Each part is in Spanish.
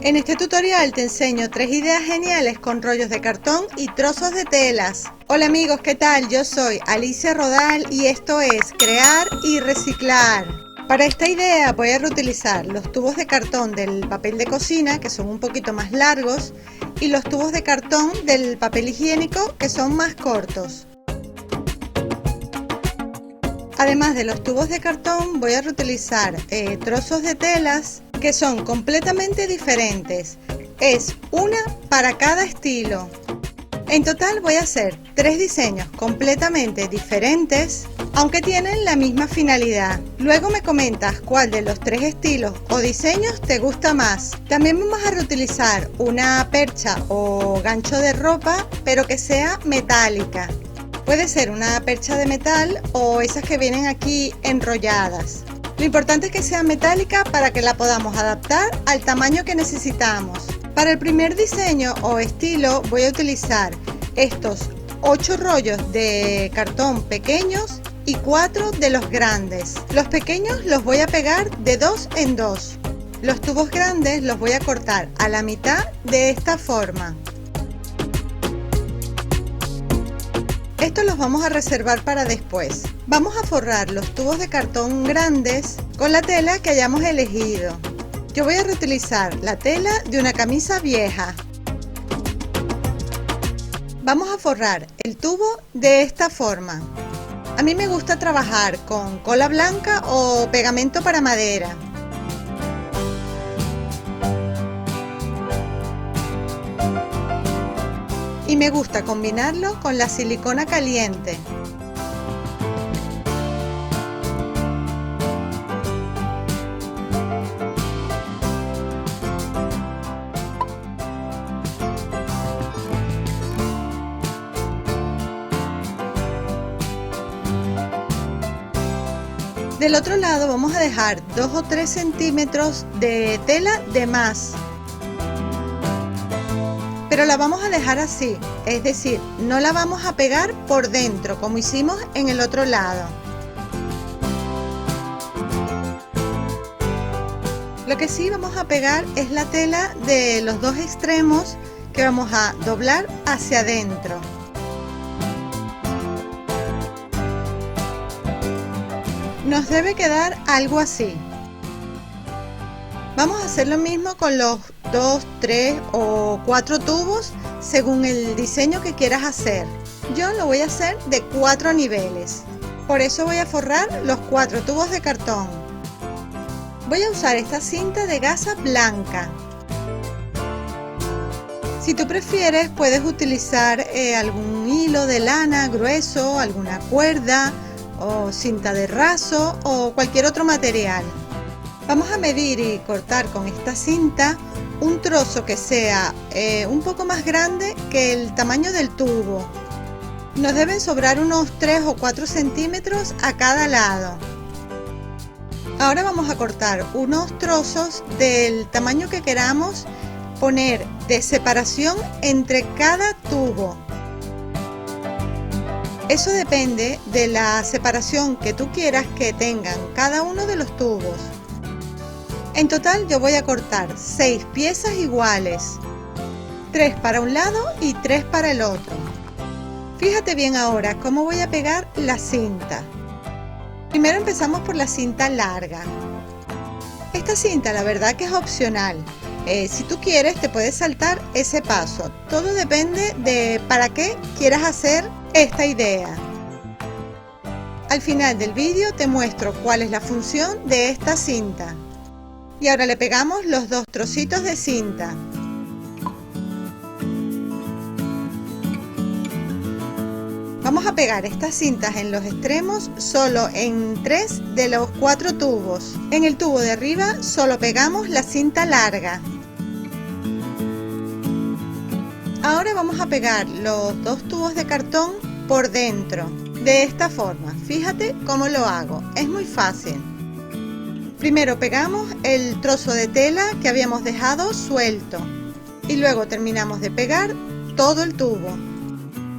En este tutorial te enseño 3 ideas geniales con rollos de cartón y trozos de telas. Hola amigos, ¿qué tal? Yo soy Alicia Rodal y esto es Crear y Reciclar. Para esta idea voy a reutilizar los tubos de cartón del papel de cocina, que son un poquito más largos, y los tubos de cartón del papel higiénico, que son más cortos. Además de los tubos de cartón, voy a reutilizar trozos de telas que son completamente diferentes. Es una para cada estilo. En total voy a hacer 3 diseños completamente diferentes, aunque tienen la misma finalidad. Luego me comentas cuál de los 3 estilos o diseños te gusta más. También vamos a reutilizar una percha o gancho de ropa, pero que sea metálica. Puede ser una percha de metal o esas que vienen aquí enrolladas. Lo importante es que sea metálica para que la podamos adaptar al tamaño que necesitamos. Para el primer diseño o estilo voy a utilizar estos 8 rollos de cartón pequeños y 4 de los grandes. Los pequeños los voy a pegar de 2 en 2. Los tubos grandes los voy a cortar a la mitad de esta forma. Estos los vamos a reservar para después. Vamos a forrar los tubos de cartón grandes con la tela que hayamos elegido. Yo voy a reutilizar la tela de una camisa vieja. Vamos a forrar el tubo de esta forma. A mí me gusta trabajar con cola blanca o pegamento para madera. Y me gusta combinarlo con la silicona caliente. Del otro lado vamos a dejar 2 o 3 centímetros de tela de más. Pero la vamos a dejar así, es decir, no la vamos a pegar por dentro como hicimos en el otro lado. Lo que sí vamos a pegar es la tela de los dos extremos que vamos a doblar hacia adentro. Nos debe quedar algo así. Vamos a hacer lo mismo con los 2, 3 o 4 tubos según el diseño que quieras hacer. Yo lo voy a hacer de 4 niveles. Por eso voy a forrar los 4 tubos de cartón. Voy a usar esta cinta de gasa blanca. Si tú prefieres puedes utilizar algún hilo de lana grueso, alguna cuerda o cinta de raso o cualquier otro material. Vamos a medir y cortar con esta cinta un trozo que sea un poco más grande que el tamaño del tubo. Nos deben sobrar unos 3 o 4 centímetros a cada lado. Ahora vamos a cortar unos trozos del tamaño que queramos poner de separación entre cada tubo. Eso depende de la separación que tú quieras que tengan cada uno de los tubos. En total yo voy a cortar 6 piezas iguales, 3 para un lado y 3 para el otro. Fíjate bien ahora cómo voy a pegar la cinta. Primero empezamos por la cinta larga. Esta cinta la verdad que es opcional. Si tú quieres te puedes saltar ese paso. Todo depende de para qué quieras hacer esta idea. Al final del vídeo te muestro cuál es la función de esta cinta. Y ahora le pegamos los 2 trocitos de cinta. Vamos a pegar estas cintas en los extremos solo en 3 de los 4 tubos. En el tubo de arriba solo pegamos la cinta larga. Ahora vamos a pegar los 2 tubos de cartón por dentro, de esta forma. Fíjate cómo lo hago, es muy fácil. Primero pegamos el trozo de tela que habíamos dejado suelto y luego terminamos de pegar todo el tubo.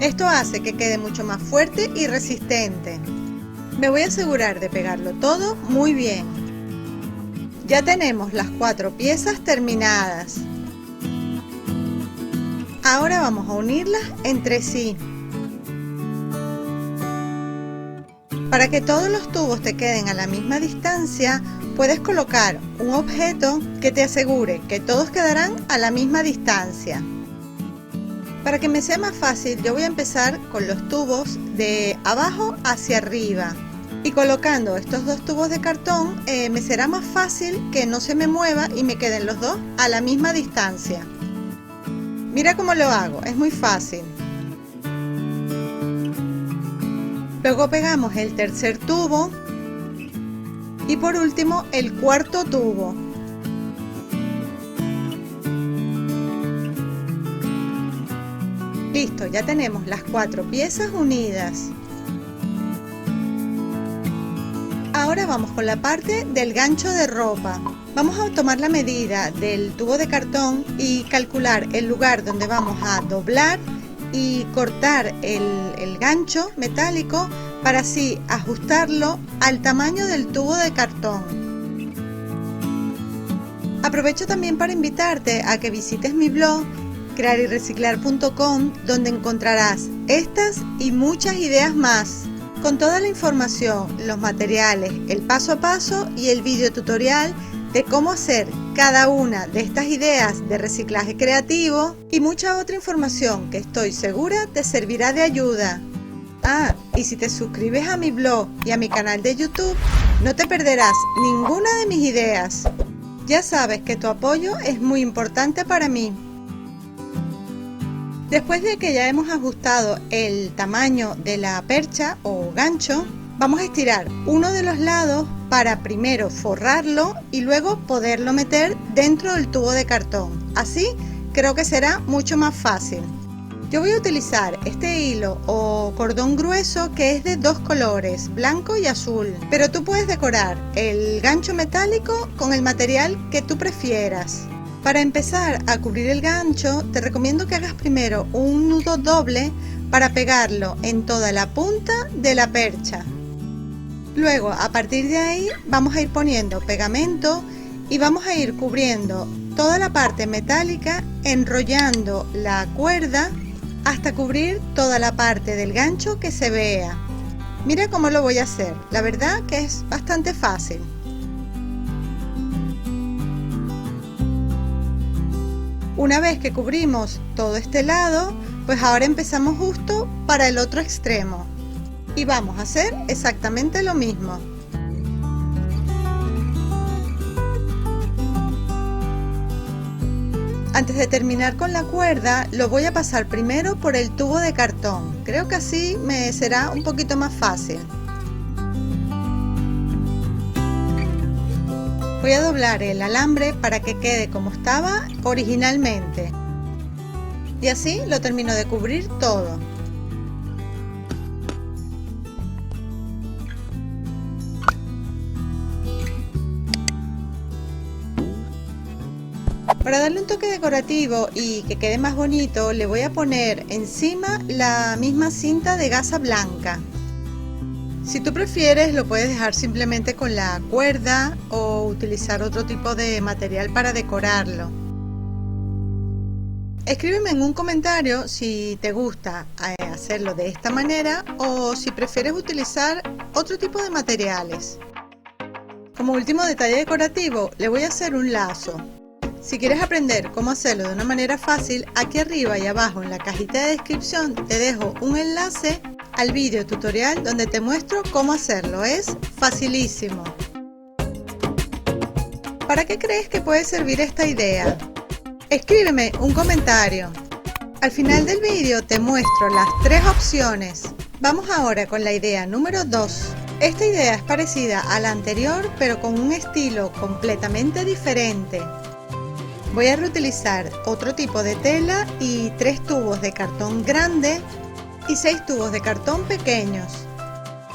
Esto hace que quede mucho más fuerte y resistente. Me voy a asegurar de pegarlo todo muy bien. Ya tenemos las 4 piezas terminadas. Ahora vamos a unirlas entre sí. Para que todos los tubos te queden a la misma distancia, puedes colocar un objeto que te asegure que todos quedarán a la misma distancia. Para que me sea más fácil, yo voy a empezar con los tubos de abajo hacia arriba. Y colocando estos dos tubos de cartón, me será más fácil que no se me mueva y me queden los dos a la misma distancia. Mira cómo lo hago, es muy fácil. Luego pegamos el tercer tubo y por último el cuarto tubo. Listo, ya tenemos las 4 piezas unidas. Ahora vamos con la parte del gancho de ropa. Vamos a tomar la medida del tubo de cartón y calcular el lugar donde vamos a doblar y cortar el gancho metálico para así ajustarlo al tamaño del tubo de cartón. Aprovecho también para invitarte a que visites mi blog crearyreciclar.com, donde encontrarás estas y muchas ideas más, con toda la información, los materiales, el paso a paso y el video tutorial de cómo hacer cada una de estas ideas de reciclaje creativo y mucha otra información que estoy segura te servirá de ayuda. Ah, y si te suscribes a mi blog y a mi canal de YouTube, no te perderás ninguna de mis ideas. Ya sabes que tu apoyo es muy importante para mí. Después de que ya hemos ajustado el tamaño de la percha o gancho, vamos a estirar uno de los lados para primero forrarlo y luego poderlo meter dentro del tubo de cartón. Así creo que será mucho más fácil. Yo voy a utilizar este hilo o cordón grueso que es de 2 colores, blanco y azul, pero tú puedes decorar el gancho metálico con el material que tú prefieras. Para empezar a cubrir el gancho, te recomiendo que hagas primero un nudo doble para pegarlo en toda la punta de la percha. Luego, a partir de ahí, vamos a ir poniendo pegamento y vamos a ir cubriendo toda la parte metálica, enrollando la cuerda hasta cubrir toda la parte del gancho que se vea. Mira cómo lo voy a hacer, la verdad que es bastante fácil. Una vez que cubrimos todo este lado, pues ahora empezamos justo para el otro extremo y vamos a hacer exactamente lo mismo. Antes de terminar con la cuerda, lo voy a pasar primero por el tubo de cartón. Creo que así me será un poquito más fácil. Voy a doblar el alambre para que quede como estaba originalmente. Y así lo termino de cubrir todo. Para darle un toque decorativo y que quede más bonito, le voy a poner encima la misma cinta de gasa blanca. Si tú prefieres, lo puedes dejar simplemente con la cuerda o utilizar otro tipo de material para decorarlo. Escríbeme en un comentario si te gusta hacerlo de esta manera o si prefieres utilizar otro tipo de materiales. Como último detalle decorativo, le voy a hacer un lazo. Si quieres aprender cómo hacerlo de una manera fácil, aquí arriba y abajo en la cajita de descripción te dejo un enlace al video tutorial donde te muestro cómo hacerlo. Es facilísimo. ¿Para qué crees que puede servir esta idea? Escríbeme un comentario. Al final del vídeo te muestro las 3 opciones. Vamos ahora con la idea número 2. Esta idea es parecida a la anterior, pero con un estilo completamente diferente. Voy a reutilizar otro tipo de tela y 3 tubos de cartón grande y 6 tubos de cartón pequeños.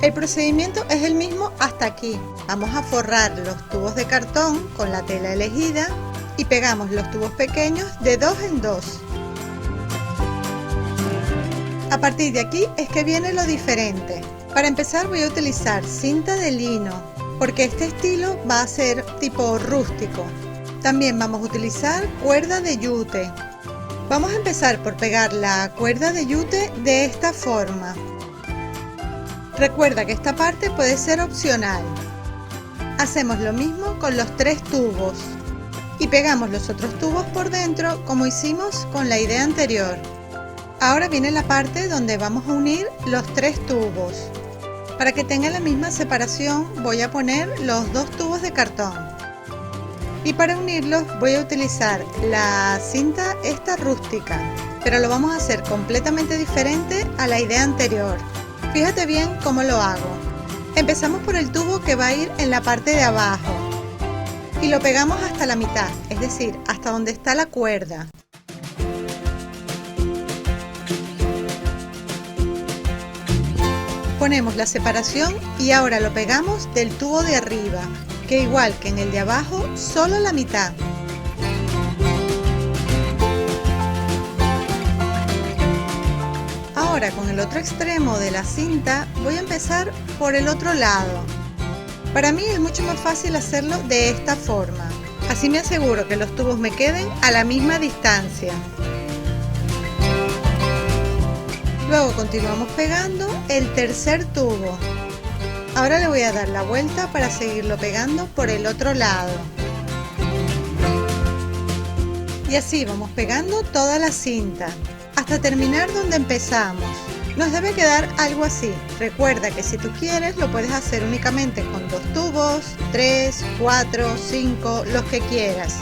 El procedimiento es el mismo hasta aquí. Vamos a forrar los tubos de cartón con la tela elegida y pegamos los tubos pequeños de 2 en 2. A partir de aquí es que viene lo diferente. Para empezar voy a utilizar cinta de lino porque este estilo va a ser tipo rústico. También vamos a utilizar cuerda de yute Vamos a empezar por pegar la cuerda de yute de esta forma. Recuerda que esta parte puede ser opcional. Hacemos lo mismo con los 3 tubos y pegamos los otros tubos por dentro como hicimos con la idea anterior. Ahora viene la parte donde vamos a unir los 3 tubos. Para que tenga la misma separación voy a poner los 2 tubos de cartón. Y para unirlos voy a utilizar la cinta esta rústica, pero lo vamos a hacer completamente diferente a la idea anterior. Fíjate bien cómo lo hago. Empezamos por el tubo que va a ir en la parte de abajo y lo pegamos hasta la mitad, es decir, hasta donde está la cuerda. Ponemos la separación y ahora lo pegamos del tubo de arriba, que igual que en el de abajo, solo la mitad. Ahora con el otro extremo de la cinta voy a empezar por el otro lado. Para mí es mucho más fácil hacerlo de esta forma. Así me aseguro que los tubos me queden a la misma distancia. Luego continuamos pegando el tercer tubo. Ahora le voy a dar la vuelta para seguirlo pegando por el otro lado. Y así vamos pegando toda la cinta, hasta terminar donde empezamos. Nos debe quedar algo así. Recuerda que si tú quieres lo puedes hacer únicamente con 2 tubos, 3, 4, 5, los que quieras.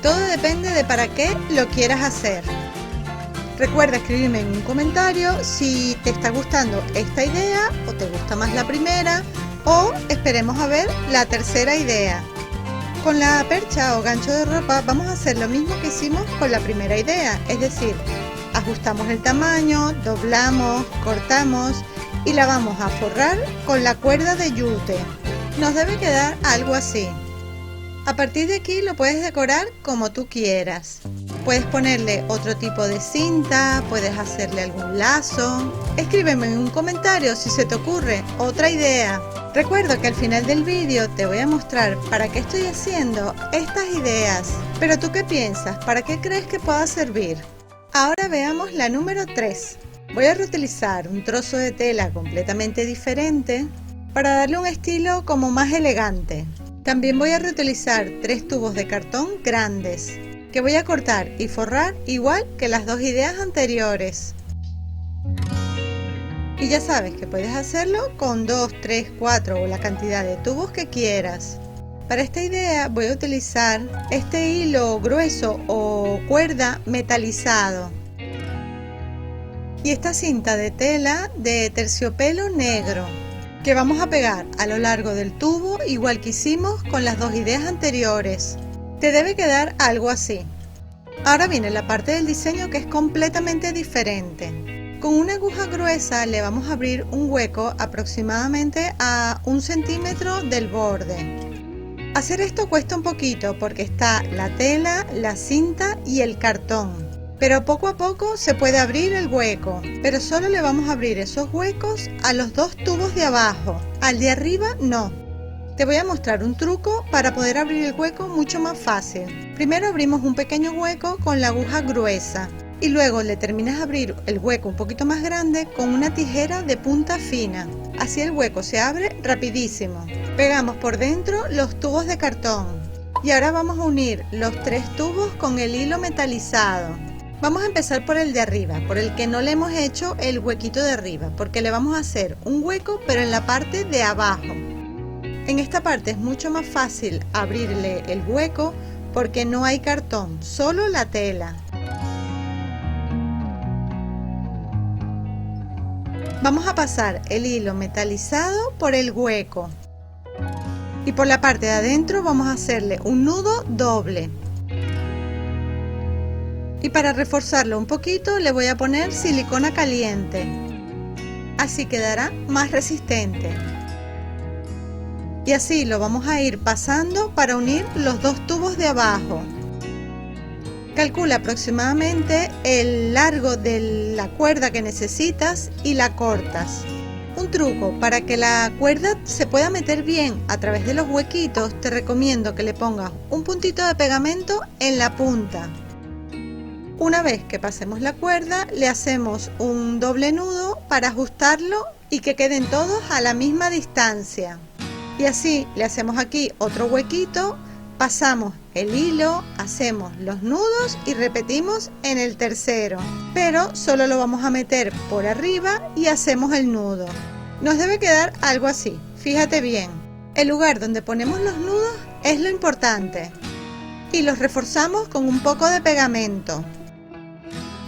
Todo depende de para qué lo quieras hacer. Recuerda escribirme en un comentario si te está gustando esta idea o te gusta más la primera, o esperemos a ver la tercera idea. Con la percha o gancho de ropa vamos a hacer lo mismo que hicimos con la primera idea, es decir, ajustamos el tamaño, doblamos, cortamos y la vamos a forrar con la cuerda de yute. Nos debe quedar algo así. A partir de aquí lo puedes decorar como tú quieras. Puedes ponerle otro tipo de cinta, puedes hacerle algún lazo. Escríbeme en un comentario si se te ocurre otra idea. Recuerdo que al final del vídeo te voy a mostrar para qué estoy haciendo estas ideas. Pero ¿tú qué piensas? ¿Para qué crees que pueda servir? Ahora veamos la número 3. Voy a reutilizar un trozo de tela completamente diferente para darle un estilo como más elegante. También voy a reutilizar 3 tubos de cartón grandes que voy a cortar y forrar igual que las 2 ideas anteriores. Y ya sabes que puedes hacerlo con 2, 3, 4 o la cantidad de tubos que quieras. Para esta idea voy a utilizar este hilo grueso o cuerda metalizado y esta cinta de tela de terciopelo negro que vamos a pegar a lo largo del tubo igual que hicimos con las 2 ideas anteriores. Te debe quedar algo así. Ahora viene la parte del diseño que es completamente diferente. Con una aguja gruesa le vamos a abrir un hueco aproximadamente a 1 centímetro del borde. Hacer esto cuesta un poquito porque está la tela, la cinta y el cartón. Pero poco a poco se puede abrir el hueco, pero solo le vamos a abrir esos huecos a los 2 tubos de abajo, al de arriba no. Te voy a mostrar un truco para poder abrir el hueco mucho más fácil. Primero abrimos un pequeño hueco con la aguja gruesa y luego le terminas de abrir el hueco un poquito más grande con una tijera de punta fina. Así el hueco se abre rapidísimo. Pegamos por dentro los tubos de cartón y ahora vamos a unir los 3 tubos con el hilo metalizado. Vamos a empezar por el de arriba, por el que no le hemos hecho el huequito de arriba, porque le vamos a hacer un hueco pero en la parte de abajo. En esta parte es mucho más fácil abrirle el hueco porque no hay cartón, solo la tela. Vamos a pasar el hilo metalizado por el hueco y por la parte de adentro vamos a hacerle un nudo doble. Y para reforzarlo un poquito le voy a poner silicona caliente, así quedará más resistente. Y así lo vamos a ir pasando para unir los 2 tubos de abajo. Calcula aproximadamente el largo de la cuerda que necesitas y la cortas. Un truco para que la cuerda se pueda meter bien a través de los huequitos, te recomiendo que le pongas un puntito de pegamento en la punta. Una vez que pasemos la cuerda, le hacemos un doble nudo para ajustarlo y que queden todos a la misma distancia. Y así le hacemos aquí otro huequito, pasamos el hilo, hacemos los nudos y repetimos en el tercero. Pero solo lo vamos a meter por arriba y hacemos el nudo. Nos debe quedar algo así, fíjate bien. El lugar donde ponemos los nudos es lo importante. Y los reforzamos con un poco de pegamento.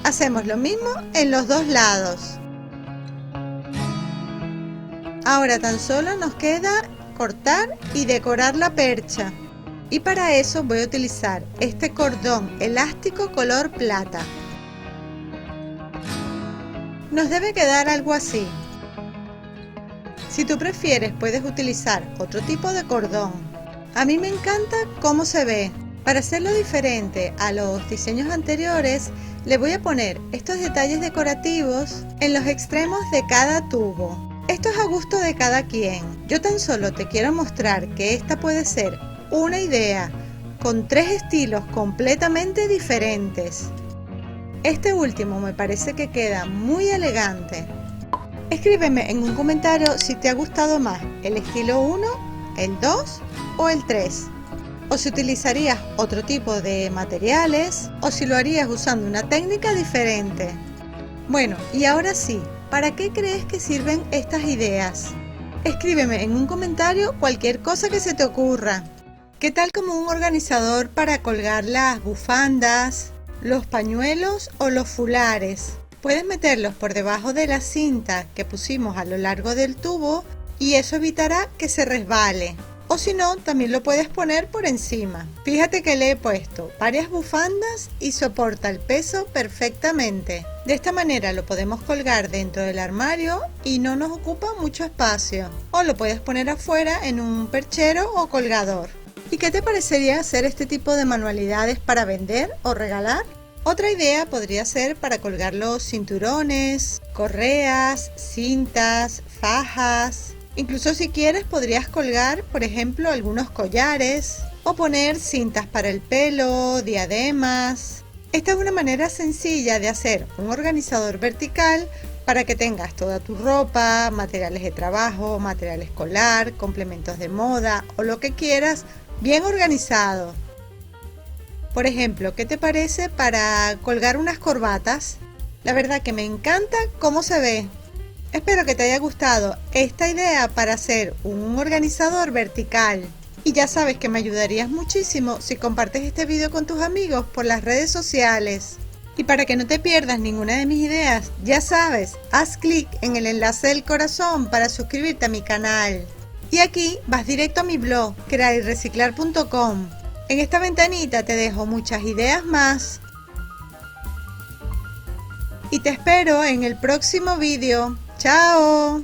Hacemos lo mismo en los dos lados. Ahora tan solo nos queda cortar y decorar la percha. Y para eso voy a utilizar este cordón elástico color plata. Nos debe quedar algo así. Si tú prefieres, puedes utilizar otro tipo de cordón. A mí me encanta cómo se ve. Para hacerlo diferente a los diseños anteriores, le voy a poner estos detalles decorativos en los extremos de cada tubo. Esto es a gusto de cada quien. Yo tan solo te quiero mostrar que esta puede ser una idea con 3 estilos completamente diferentes. Este último me parece que queda muy elegante. Escríbeme en un comentario si te ha gustado más el estilo 1, el 2 o el 3. O si utilizarías otro tipo de materiales, o si lo harías usando una técnica diferente. Bueno, y ahora sí, ¿para qué crees que sirven estas ideas? Escríbeme en un comentario cualquier cosa que se te ocurra. ¿Qué tal como un organizador para colgar las bufandas, los pañuelos o los fulares? Puedes meterlos por debajo de la cinta que pusimos a lo largo del tubo y eso evitará que se resbale. O si no, también lo puedes poner por encima. Fíjate que le he puesto varias bufandas y soporta el peso perfectamente. De esta manera lo podemos colgar dentro del armario y no nos ocupa mucho espacio. O lo puedes poner afuera en un perchero o colgador. ¿Y qué te parecería hacer este tipo de manualidades para vender o regalar? Otra idea podría ser para colgar los cinturones, correas, cintas, fajas. Incluso si quieres podrías colgar, por ejemplo, algunos collares o poner cintas para el pelo, diademas. Esta es una manera sencilla de hacer un organizador vertical para que tengas toda tu ropa, materiales de trabajo, material escolar, complementos de moda o lo que quieras bien organizado. Por ejemplo, ¿qué te parece para colgar unas corbatas? La verdad que me encanta cómo se ve. Espero que te haya gustado esta idea para hacer un organizador vertical. Y ya sabes que me ayudarías muchísimo si compartes este video con tus amigos por las redes sociales. Y para que no te pierdas ninguna de mis ideas, ya sabes, haz clic en el enlace del corazón para suscribirte a mi canal. Y aquí vas directo a mi blog, crearirreciclar.com. En esta ventanita te dejo muchas ideas más. Y te espero en el próximo video. ¡Chao!